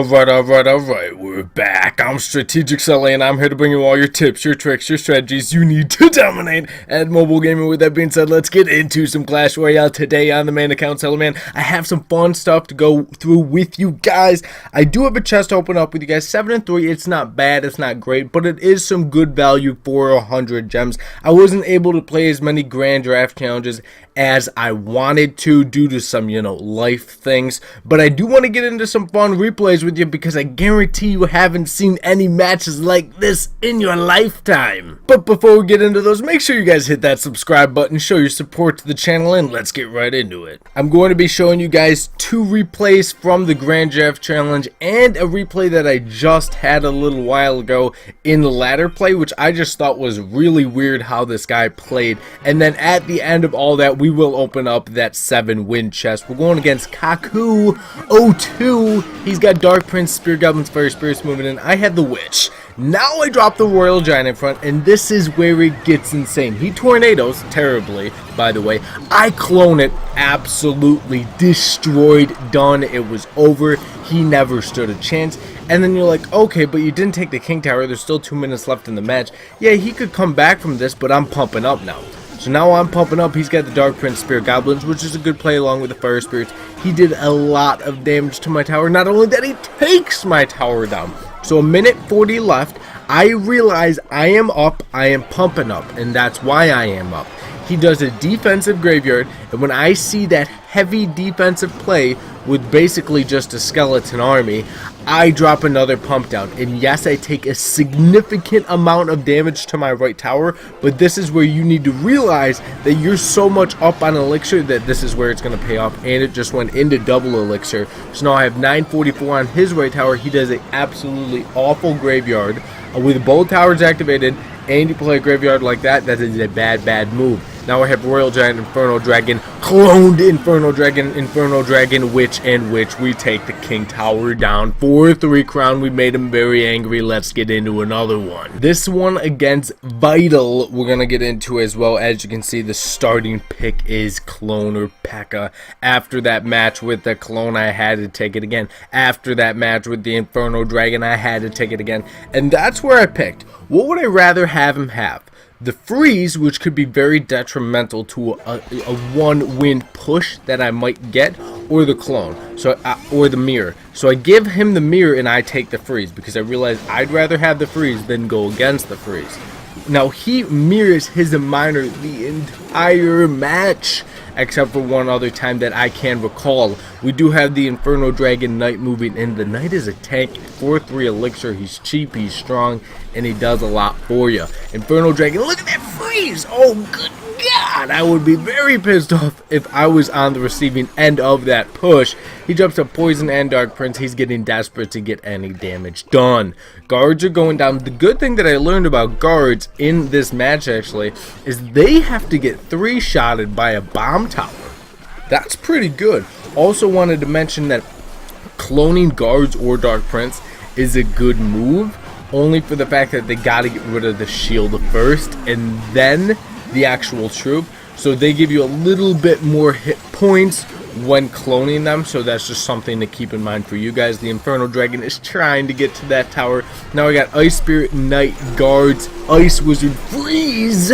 Alright, we're back. I'm Strategic Sully, and I'm here to bring you all your tips, your tricks, your strategies you need to dominate at mobile gaming. With that being said, let's get into some Clash Royale today on the main account. Sully Man, I have some fun stuff to go through with you guys. I do have a chest to open up with you guys. 7 and 3, it's not bad, it's not great, but it is some good value for 100 gems. I wasn't able to play as many grand draft challenges as I wanted to due to some, life things, but I do want to get into some fun replays with you because I guarantee you haven't seen any matches like this in your lifetime. But before we get into those, make sure you guys hit that subscribe button, show your support to the channel, and let's get right into it. I'm going to be showing you guys 2 replays from the Grand Draft Challenge and a replay that I just had a little while ago in the ladder play, which I just thought was really weird how this guy played. And then at the end of all that, we will open up that 7 win chest. We're going against Kaku02. He's got Dark Prince, Spear Goblins, Fire Spirits moving in. I had the Witch. Now I drop the Royal Giant in front, and this is where it gets insane. He tornadoes terribly, by the way. I clone it, absolutely destroyed, done. It was over. He never stood a chance. And then you're like, okay, but you didn't take the King Tower. There's still 2 minutes left in the match. Yeah, he could come back from this, but I'm pumping up now. So now I'm pumping up. He's got the Dark Prince Spear Goblins, which is a good play along with the Fire Spirits. He did a lot of damage to my tower. Not only that, he takes my tower down. So a minute 40 left. I realize I am up. I am pumping up, and that's why I am up. He does a defensive graveyard, and when I see that heavy defensive play with basically just a skeleton army, I drop another pump down. And yes, I take a significant amount of damage to my right tower, but this is where you need to realize that you're so much up on elixir that this is where it's going to pay off, and it just went into double elixir. So now I have 944 on his right tower. He does an absolutely awful graveyard with both towers activated, and you play a graveyard like that, that is a bad move. Now I have Royal Giant, Inferno Dragon, cloned Inferno Dragon, Witch, and Witch. We take the King Tower down for 3 crown. We made him very angry. Let's get into another one. This one against Vital, we're going to get into as well. As you can see, the starting pick is Clone or P.E.K.K.A. After that match with the Clone, I had to take it again. After that match with the Inferno Dragon, I had to take it again. And that's where I picked. What would I rather have him have? The freeze, which could be very detrimental to a 1-win push that I might get, or the clone, or the mirror. So I give him the mirror and I take the freeze because I realize I'd rather have the freeze than go against the freeze. Now he mirrors his minor the entire match, except for one other time that I can recall. We do have the Inferno Dragon Knight moving in. The Knight is a tank, 4-3 elixir. He's cheap, he's strong, and he does a lot for you. Inferno Dragon, look at that freeze! Oh, good God! I would be very pissed off if I was on the receiving end of that push. He jumps up Poison and Dark Prince. He's getting desperate to get any damage done. Guards are going down. The good thing that I learned about guards in this match, actually, is they have to get 3-shotted by a bomb tower. That's pretty good. Also wanted to mention that cloning guards or Dark Prince is a good move, only for the fact that they gotta get rid of the shield first and then the actual troop, so they give you a little bit more hit points when cloning them. So that's just something to keep in mind for you guys. The Inferno Dragon is trying to get to that tower. Now I got Ice Spirit, Knight, Guards, Ice Wizard, Freeze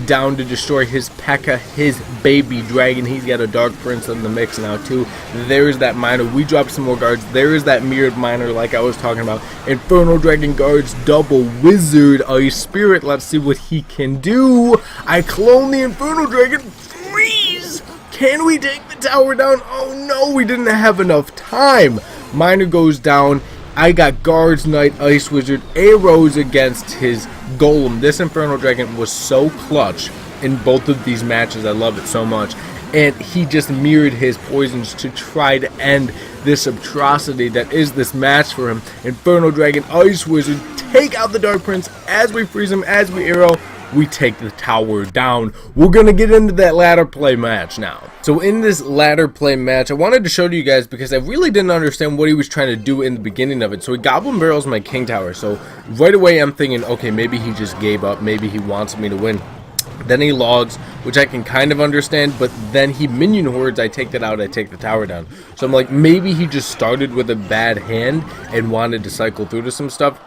down to destroy his P.E.K.K.A, his baby dragon. He's got a Dark Prince in the mix now too. There's that miner. We dropped some more guards. There is that mirrored miner like I was talking about. Inferno Dragon Guards, double Wizard, Ice Spirit. Let's see what he can do. I clone the Inferno Dragon. Freeze! Can we take the tower down? Oh no, we didn't have enough time. Miner goes down. I got Guards, Knight, Ice Wizard, arrows against his Golem. This Inferno Dragon was so clutch in both of these matches. I love it so much. And he just mirrored his poisons to try to end this atrocity that is this match for him. Inferno Dragon, Ice Wizard, take out the Dark Prince as we freeze him, as we arrow. We take the tower down. We're going to get into that ladder play match now. So in this ladder play match, I wanted to show to you guys because I really didn't understand what he was trying to do in the beginning of it. So he Goblin Barrels my King Tower. So right away I'm thinking, okay, maybe he just gave up. Maybe he wants me to win. Then he logs, which I can kind of understand, but then he minion hordes, I take that out, I take the tower down. So I'm like, maybe he just started with a bad hand and wanted to cycle through to some stuff.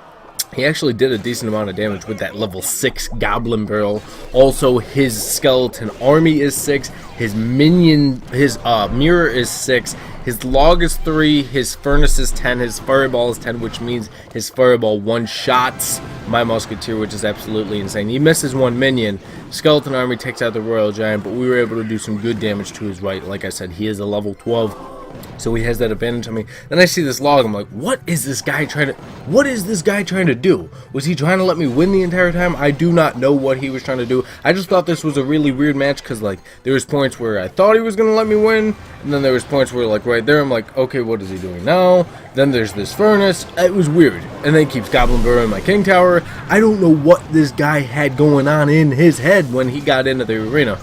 He actually did a decent amount of damage with that level 6 Goblin Barrel. Also, his skeleton army is 6. His mirror is 6. His log is 3. His furnace is 10. His fireball is 10, which means his fireball one-shots my musketeer, which is absolutely insane. He misses one minion. Skeleton army takes out the Royal Giant, but we were able to do some good damage to his right. Like I said, he is a level 12. So he has that advantage on me. Then I see this log. I'm like, what is this guy trying to do? Was he trying to let me win the entire time? I do not know what he was trying to do. I just thought this was a really weird match because, like, there was points where I thought he was going to let me win. And then there was points where, like, right there, I'm like, okay, what is he doing now? Then there's this furnace. It was weird. And then he keeps Goblin Burrow in my King Tower. I don't know what this guy had going on in his head when he got into the arena.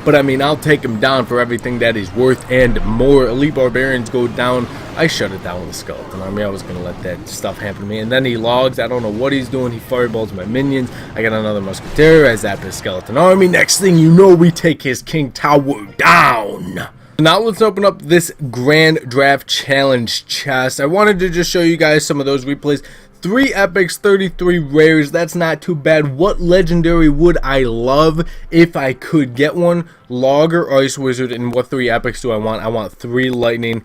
But I mean, I'll take him down for everything that he's worth and more. Elite Barbarians go down. I shut it down with the Skeleton Army. I was going to let that stuff happen to me. And then he logs. I don't know what he's doing. He fireballs my minions. I got another Musketeer. I zap his Skeleton Army. Next thing you know, we take his King Tower down. Now let's open up this Grand Draft Challenge chest. I wanted to just show you guys some of those replays. 3 epics, 33 rares, that's not too bad. What legendary would I love if I could get one? Logger, Ice Wizard, and what 3 epics do I want? I want 3 lightning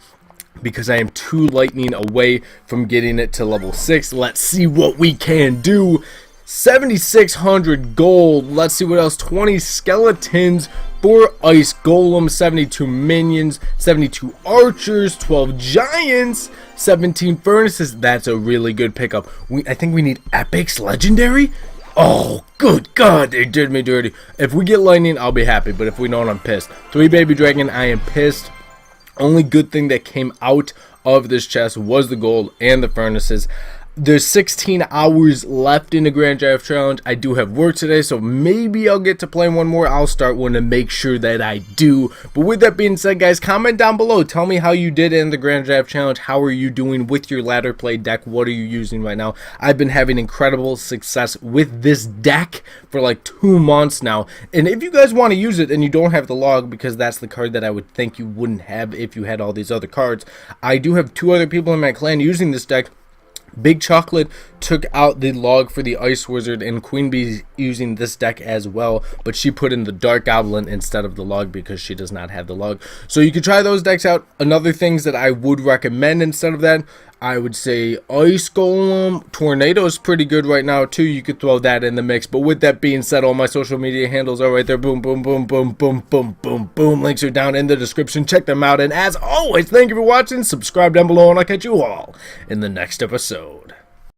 because I am 2 lightning away from getting it to level 6. Let's see what we can do. 7,600 gold. Let's see what else. 20 skeletons, 4 ice golems, 72 minions, 72 archers, 12 giants, 17 furnaces. That's a really good pickup. I think we need epics legendary. Oh, good God, they did me dirty. If we get lightning, I'll be happy, but if we don't, I'm pissed. 3 baby dragon, I am pissed. Only good thing that came out of this chest was the gold and the furnaces. There's 16 hours left in the Grand Draft Challenge. I do have work today, so maybe I'll get to play one more. I'll start one to make sure that I do. But with that being said, guys, comment down below. Tell me how you did in the Grand Draft Challenge. How are you doing with your ladder play deck? What are you using right now? I've been having incredible success with this deck for like 2 months now. And if you guys want to use it and you don't have the log, because that's the card that I would think you wouldn't have if you had all these other cards, I do have 2 other people in my clan using this deck. Big Chocolate took out the log for the Ice Wizard, and Queen Bee's using this deck as well, but she put in the Dark Goblin instead of the log because she does not have the log. So you could try those decks out. Another things that I would recommend instead of that, I would say Ice Golem. Tornado is pretty good right now too. You could throw that in the mix. But with that being said, all my social media handles are right there. Boom, boom, boom, boom, boom, boom, boom, boom. Links are down in the description. Check them out. And as always, thank you for watching. Subscribe down below, and I'll catch you all in the next episode.